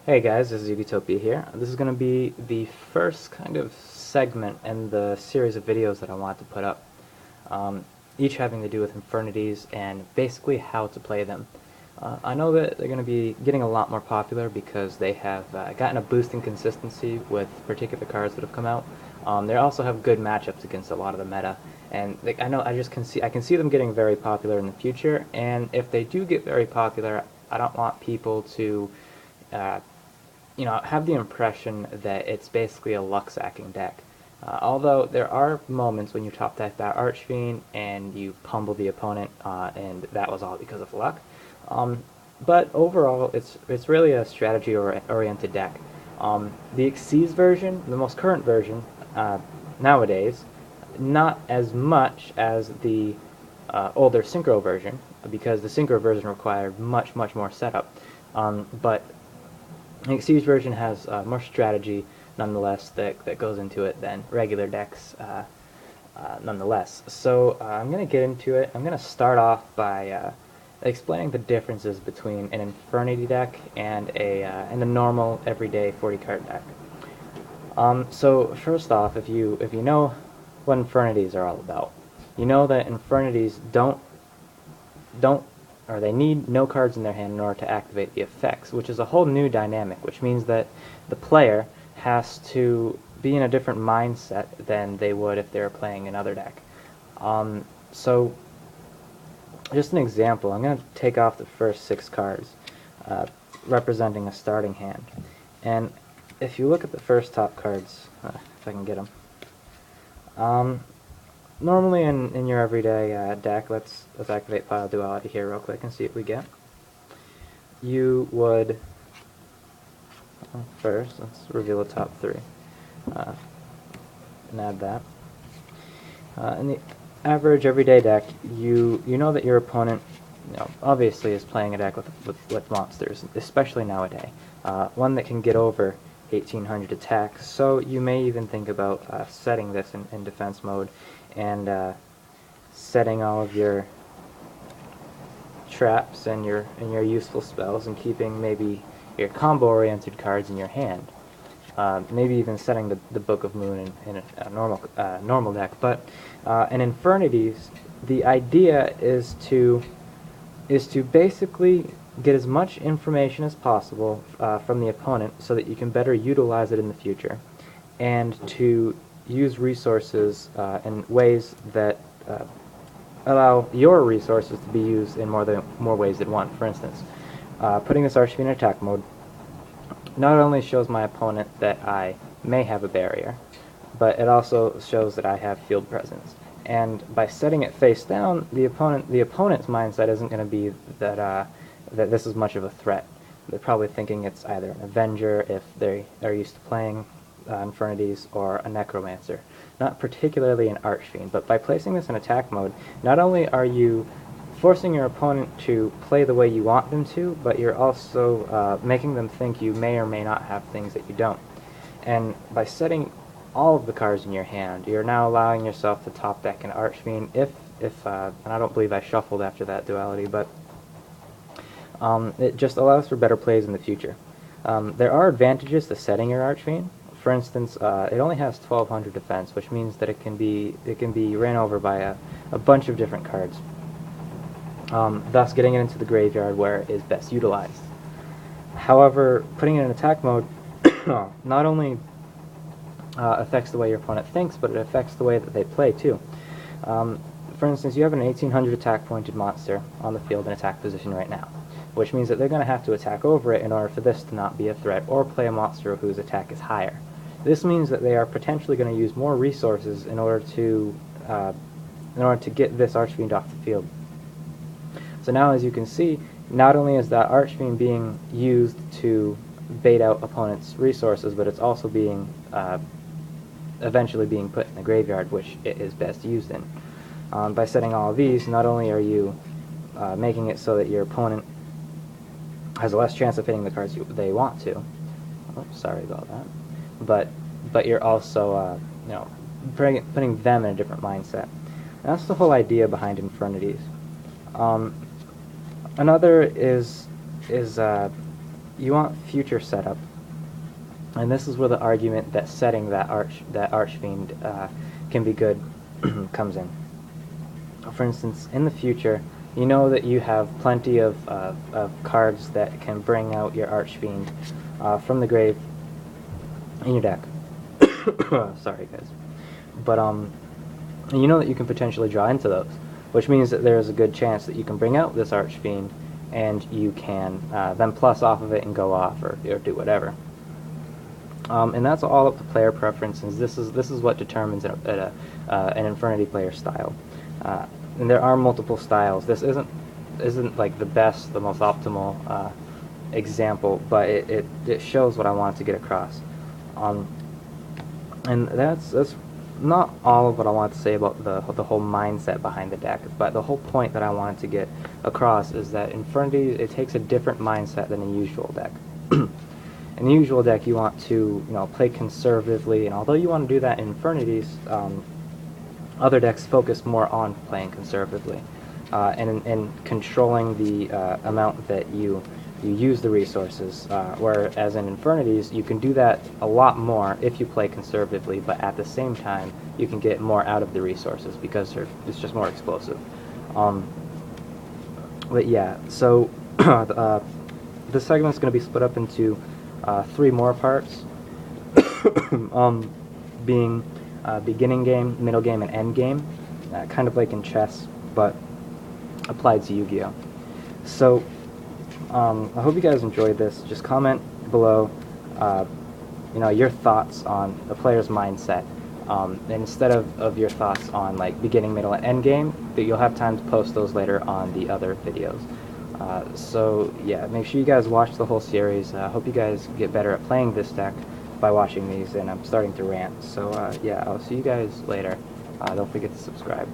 Hey guys, this is Utopia here. This is going to be the first kind of segment in the series of videos that I want to put up, each having to do with Infernities and basically how to play them. I know that they're going to be getting a lot more popular because they have gotten a boost in consistency with particular cards that have come out. They also have good matchups against a lot of the meta, and I can see them getting very popular in the future. And if they do get very popular, I don't want people to uh, have the impression that it's basically a luck sacking deck. Although there are moments when you top deck that Archfiend and you pummel the opponent, and that was all because of luck. But overall, it's really a strategy-oriented deck. The Xyz version, the most current version nowadays, not as much as the older Synchro version, because the Synchro version required much more setup. But I think Xyz version has more strategy, nonetheless, that goes into it than regular decks, nonetheless. So I'm going to get into it. I'm going to start off by explaining the differences between an Infernity deck and a normal, everyday 40-card deck. So first off, if you know what Infernities are all about, you know that Infernities or they need no cards in their hand in order to activate the effects, which is a whole new dynamic, which means that the player has to be in a different mindset than they would if they were playing another deck. So, just an example, I'm going to take off the first 6 cards, representing a starting hand. And if you look at the first top cards, if I can get them, normally in your everyday deck, let's activate Pile Duality here real quick and see what we get. You would first, let's reveal the top 3 and add that. In the average everyday deck, you know that your opponent, obviously is playing a deck with monsters, especially nowadays. One that can get over 1800 attacks, so you may even think about setting this in defense mode and setting all of your traps and your useful spells and keeping maybe your combo-oriented cards in your hand. Maybe even setting the Book of Moon in a normal deck. But in Infernities, the idea is to basically get as much information as possible from the opponent so that you can better utilize it in the future, and to use resources in ways that allow your resources to be used in more ways than one. For instance, putting this Archfiend in attack mode not only shows my opponent that I may have a barrier, but it also shows that I have field presence. And by setting it face down, the opponent's mindset isn't going to be that this is much of a threat. They're probably thinking it's either an Avenger if they are used to playing Infernities, or a Necromancer. Not particularly an Archfiend, but by placing this in attack mode, not only are you forcing your opponent to play the way you want them to, but you're also making them think you may or may not have things that you don't. And by setting all of the cards in your hand, you're now allowing yourself to top deck an Archfiend and I don't believe I shuffled after that duality, but it just allows for better plays in the future. There are advantages to setting your Archfiend. For instance, it only has 1200 defense, which means that it can be ran over by a bunch of different cards, thus getting it into the graveyard where it is best utilized. However, putting it in attack mode not only affects the way your opponent thinks, but it affects the way that they play too. For instance, you have an 1800 attack pointed monster on the field in attack position right now, which means that they're going to have to attack over it in order for this to not be a threat, or play a monster whose attack is higher. This means that they are potentially going to use more resources in order to get this Archfiend off the field. So now, as you can see, not only is that Archfiend being used to bait out opponents' resources, but it's also being eventually being put in the graveyard, which it is best used in. By setting all of these, not only are you making it so that your opponent has a less chance of hitting the cards they want to. Oh, sorry about that. But you're also putting them in a different mindset. And that's the whole idea behind Infernities. Another is you want future setup, and this is where the argument that setting that Archfiend can be good comes in. For instance, in the future, you know that you have plenty of cards that can bring out your Archfiend from the grave in your deck. Sorry, guys. But you know that you can potentially draw into those, which means that there is a good chance that you can bring out this Archfiend, and you can then plus off of it and go off or do whatever. And that's all up to player preferences. This is what determines an Infernity player style. And there are multiple styles. This isn't like the best, the most optimal example, but it shows what I want to get across. And that's not all of what I want to say about the whole mindset behind the deck, but the whole point that I wanted to get across is that Infernity, it takes a different mindset than a usual deck. In the usual deck, you want to play conservatively, and although you want to do that in Infernities, other decks focus more on playing conservatively and controlling the amount that you use the resources, whereas in Infernities, you can do that a lot more if you play conservatively, but at the same time, you can get more out of the resources because it's just more explosive. But yeah, so this segment is going to be split up into 3 more parts, being beginning game, middle game, and end game, kind of like in chess, but applied to Yu-Gi-Oh! So I hope you guys enjoyed this. Just comment below, your thoughts on the player's mindset, and instead of your thoughts on like beginning, middle, and end game, that you'll have time to post those later on the other videos. So yeah, make sure you guys watch the whole series. I hope you guys get better at playing this deck by watching these, and I'm starting to rant. So yeah, I'll see you guys later. Don't forget to subscribe.